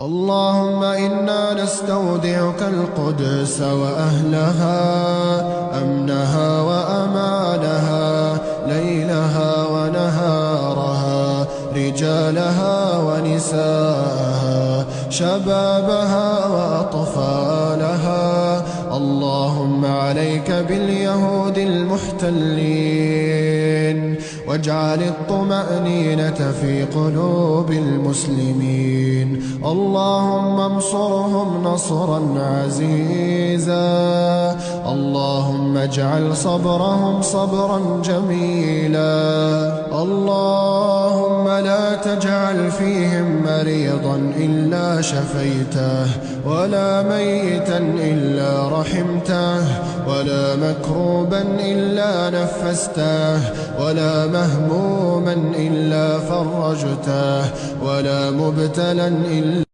اللهم إنا نستودعك القدس وأهلها، أمنها وأمانها، ليلها ونهارها، رجالها ونساءها، شبابها وأطفالها. اللهم عليك باليهود المحتلين، واجعل الطمأنينة في قلوب المسلمين. اللهم انصرهم نصرا عزيزا. اللهم اجعل صبرهم صبرا جميلا. اللهم لا تجعل فيهم مريضا إلا شفيته، ولا ميتا إلا رحمته، ولا مكروبا إلا نفسته، ولا مهموما إلا فرجته، ولا مبتلا إلا